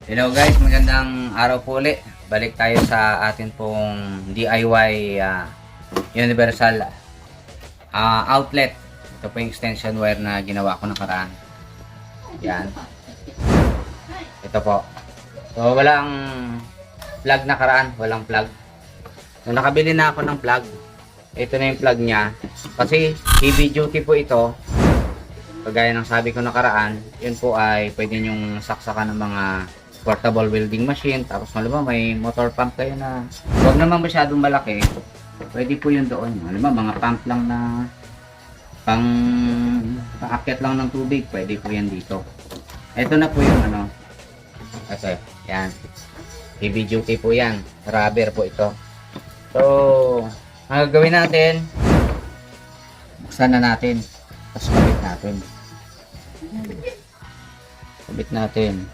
Hello guys, magandang araw po ulit. Balik tayo sa atin pong DIY universal outlet. Ito po yung extension wire na ginawa ko nakaraan. Yan. Ito po. So walang plug nakaraan, walang plug. So nakabili na ako ng plug. Ito na yung plug niya. Kasi heavy duty po ito. Kagaya ng sabi ko nakaraan, yun po ay pwede nyong saksakan ng mga portable welding machine. Tapos malamang may motor pump kayo na huwag naman masyadong malaki, pwede po yun doon. Malamang mga pump lang na pang-akyat lang ng tubig, pwede po yan dito. Ito na po yung ano, kasi yan, heavy duty po yan, rubber po ito. So ang gagawin natin, buksan na natin, tapos kabit natin. Kabit natin.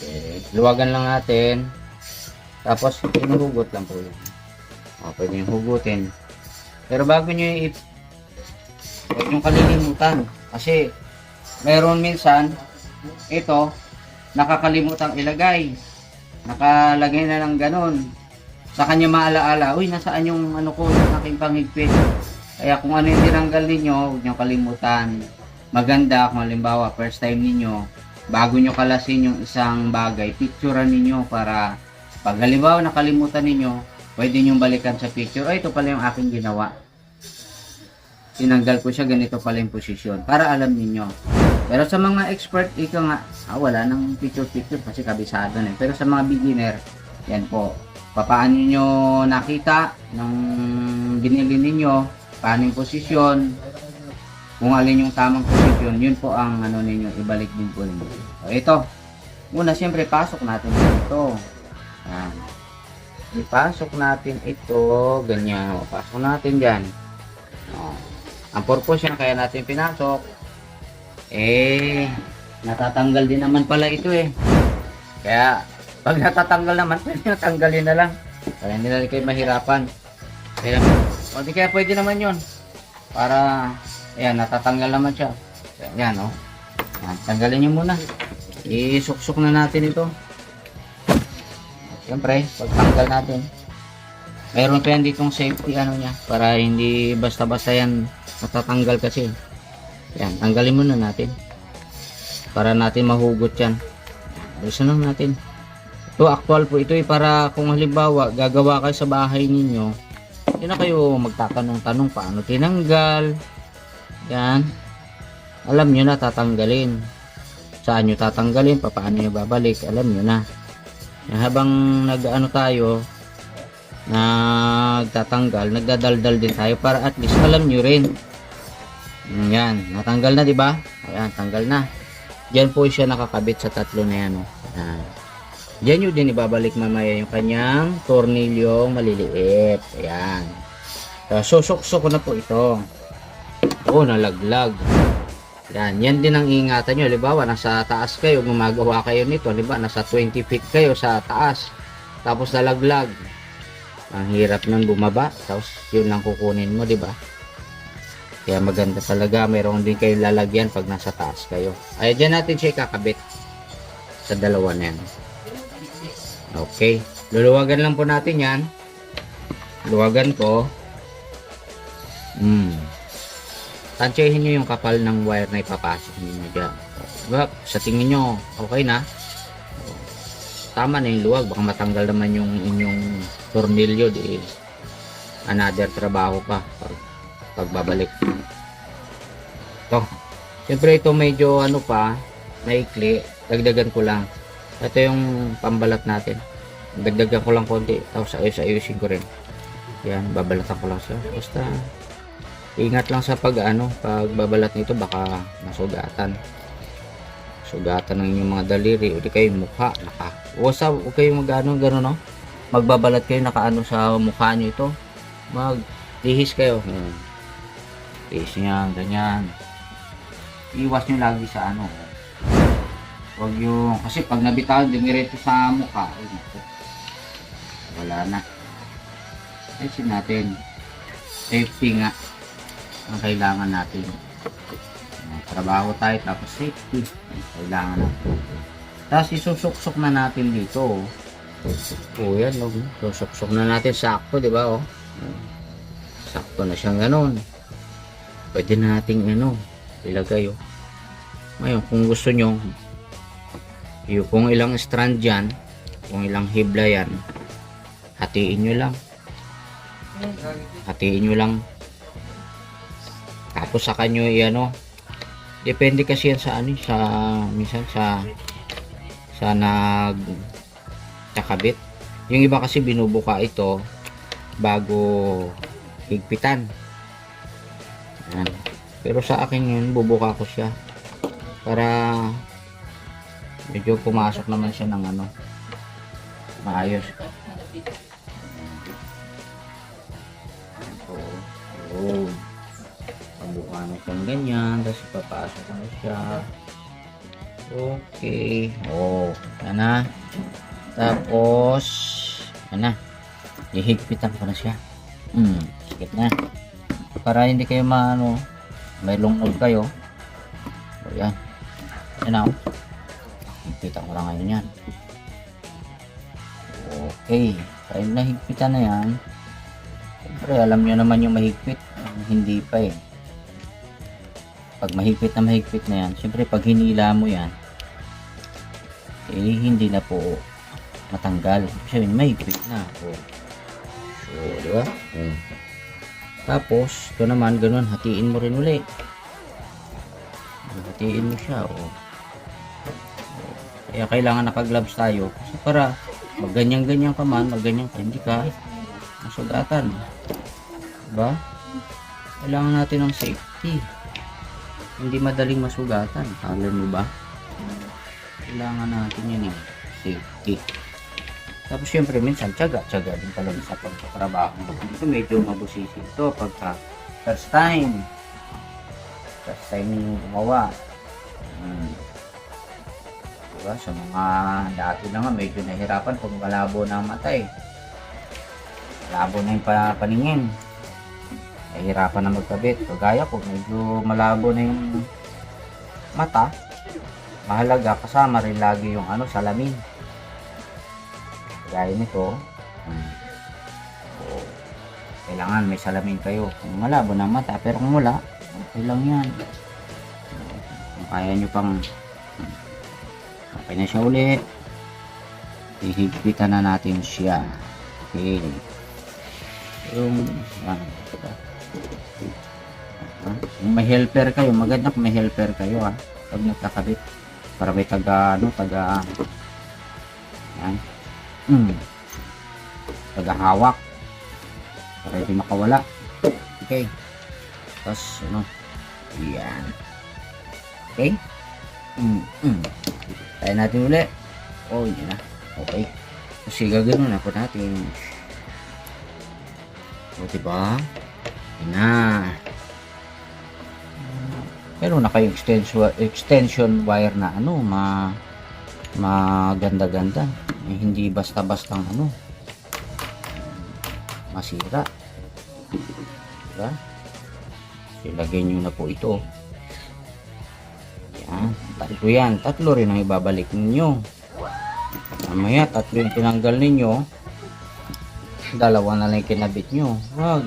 Okay, luwagan lang natin. Tapos hinuhugot lang po yun. Pwede yung hugutin. Pero bago nyo huwag nyo kalilimutan. Kasi meron minsan ito nakakalimutan ilagay. Nakalagay na lang ganun. Sa kanya maalaala, uy, nasaan yung ano ko, yung aking panghigpit. Kaya kung ano yung tinanggal ninyo, huwag nyo kalimutan. Maganda kung halimbawa first time ninyo, bago nyo kalasin yung isang bagay, picturean ninyo para pag halimbawa nakalimutan ninyo, pwede nyo balikan sa picture. Ay, ito pala yung aking ginawa. Tinanggal ko siya, ganito pala yung posisyon. Para alam ninyo. Pero sa mga expert, ito nga, wala nang picture kasi kabisado na. Pero sa mga beginner, yan po. Paano nyo nakita nung binili ninyo, paano yung posisyon, kung alin yung tamang posisyon, yun po ang ano ninyo, ibalik din po ninyo. So, ito. Una, siyempre, pasok natin ito. Yan. Ipasok natin ito. Ganyan. Pasok natin dyan. Ang purpose yan, kaya natin pinasok. Natatanggal din naman pala ito Kaya, pag natatanggal naman, pwede natanggalin na lang. Kaya hindi na kayo mahirapan. Kaya pwede naman yun. Para, ayan, natatanggal naman siya. Ayan, tanggalin nyo muna. Isuksok na natin ito. Siyempre, pagtanggal natin, mayroon pa yan ditong safety niya, para hindi basta-basta yan matatanggal kasi. Ayan, tanggalin muna natin. Para natin mahugot yan. Bilisan lang natin. Ito, actual po ito para kung halimbawa, gagawa kayo sa bahay ninyo, hindi na kayo magtatanong-tanong paano tinanggal. Yan. Alam nyo na tatanggalin. Saan nyo tatanggalin, paano nyo babalik, alam nyo na. Yan, habang nag-ano tayo, nagtatanggal, nagdadaldal din tayo para at least alam nyo rin. Yan, natanggal na, di ba? Ayan, tanggal na. Diyan po siya nakakabit sa tatlo na yan. Yan. Diyan nyo din ibabalik mamaya yung kanyang tornilyong maliliit. Ayan. So, susok-sok ko na po ito. Nalaglag. Yan din ang ingatan nyo. Halimbawa, nasa taas kayo, gumagawa kayo nito. Halimbawa, nasa 20 feet kayo sa taas. Tapos nalaglag. Ang hirap nang bumaba. Tapos, yun lang kukunin mo, di ba? Kaya maganda talaga. Mayroon din kayo lalagyan pag nasa taas kayo. Ay, dyan natin siya ikakabit. Sa dalawa na yan. Okay. Luluwagan lang po natin yan. Luwagan ko. Tansyahin nyo yung kapal ng wire na ipapasok nyo dyan. Diba? Sa tingin nyo, okay na. Tama na yung luwag. Baka matanggal naman yung inyong tornilyo. Another trabaho pa. Pagbabalik. Ito. Siyempre ito medyo maikli. Dagdagan ko lang. Ito yung pambalat natin. Dagdagan ko lang konti. Tapos ayusin ko rin. Yan. Babalatan ko lang siya. Basta ingat lang sa pagbabalat nito, baka masugatan ng inyong mga daliri o di kayo mukha huwag kayo gano'n magbabalat kayo nakaano sa mukha nyo ito, maglihis kayo. Lihis nyo ganyan, iwas nyo lagi sa huwag yung, kasi pag nabitawan dumiretso sa mukha, wala na. Ayusin natin, safety nga ang kailangan natin. Trabaho tayo tapos safety ang kailangan natin. Tapos isusuksok na natin dito. Oh, yan. Oh. Susuksok na natin. Sakto, di ba? Oh. Sakto na siyang ganun. Pwede na nating ilagay. Oh. Ngayon, kung gusto nyo, kung ilang strand yan, kung ilang hibla yan, hatiin nyo lang. Hatiin nyo lang. Tapos saka nyo depende kasi yan sa minsan sa kakabit. Yung iba kasi binubuka ito bago higpitan. Yan. Pero sa akin yun, bubuka ko siya para medyo pumasok naman siya ng maayos. Oh, pabuka na siyang ganyan, tapos ipapasok na siya. Okay. Oh, yan na. Tapos ihigpitan ko na siya. Sikit na. Para hindi kayo may lungkod kayo. So, yan. Yan na. Higpitan ko lang ngayon yan. Okay. Kaya nahigpitan na yan. Siyempre, alam nyo naman yung mahigpit. Hindi pa eh. Pag mahigpit na yan, siyempre pag hinila mo yan, hindi na po matanggal. Sabi mahigpit na. So, diba? Tapos, ito naman, ganun, hatiin mo rin uli. Hatiin mo siya. Kaya kailangan naka-gloves tayo. Kasi para magganyan-ganyan ka man, magganyan ka, hindi ka masugatan. Diba? Kailangan natin ng safety. Hindi madaling masugatan. Alam mo ba? Kailangan natin yun yung safety. Tapos syempre minsan tiyaga din talaga sa pagtatrabaho. Ito medyo mabusisi ito pagka first time yung gumawa. Diba? Sa mga dati na nga medyo nahirapan kung malabo na ang mata eh. Malabo na yung paningin. Nahihirapan na magkabit. Kagaya ko, medyo malabo na yung mata. Mahalaga, kasama rin lagi yung salamin. Kagaya nito. Kailangan may salamin kayo. Kung malabo na mata, pero kung wala, okay lang yan. Kung kaya nyo pang okay na siya ulit. Ihigpitan na natin siya. Okay. Yung may helper kayo, maganda kung may helper kayo pag nagkakabit para may taga yan taga-hawak para hindi makawala. Okay, tapos yan. Okay, tayo natin ulit. Oh, yun na. Okay, kasi gagawin na po natin. O, diba? Yan na. Pero naka extension wire na maganda-ganda. Hindi basta-bastang masira. Diba? Ilagay nyo na po ito. Yan. Tatlo rin ang ibabalik ninyo. Mamaya, tatlo yung tinanggal ninyo. Dalawa na lang yung kinabit nyo. Wag.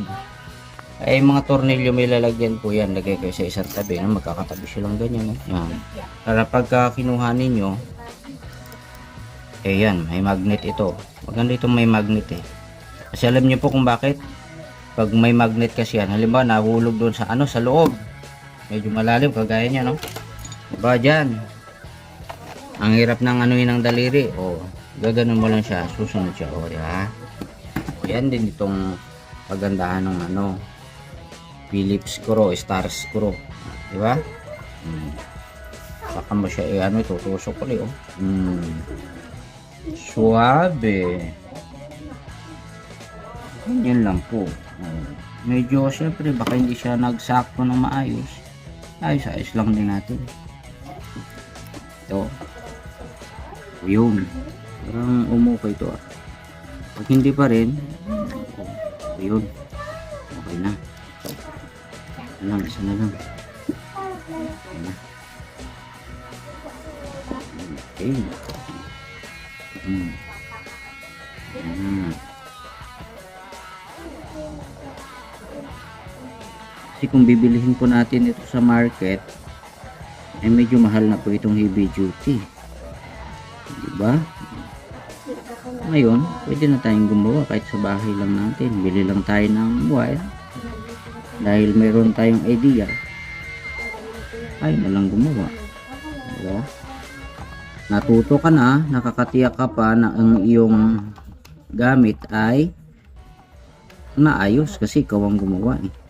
Ay mga tornilyo may lalagyan po yan. Lagay kayo sa isang tabi. Magkakatabi silang ganyan. Yan. Para pagka kinuha ninyo, yan, may magnet ito. Maganda itong may magnet eh. Kasi alam niyo po kung bakit. Pag may magnet kasi yan, halimbawa nahulog doon sa sa loob. Medyo malalim, kagaya niya, no? Diba dyan? Ang hirap ng ng daliri. Gaganon mo lang siya. Susunod siya. Diba? Yan din itong pagandahan ng Phillips screw, star screw, di ba? Saka mo siya tutusok ulit suabe. Yan lang po. Medyo syempre baka hindi siya nagsakto ng maayos. Ayos lang din natin. Ito. Yun. Parang umukay ito. Pag hindi pa rin, yun. Okay na. Isa na lang. Okay. Mm. Mm. Kasi kung bibilihin po natin ito sa market, ay medyo mahal na po itong heavy duty. Diba? Ngayon, pwede na tayong gumawa kahit sa bahay lang natin. Bili lang tayo ng wire. Dahil mayroon tayong idea, ay na lang gumawa. Diba? Natuto ka na, nakakatiyak ka pa na ang iyong gamit ay maayos kasi ikaw ang gumawa eh.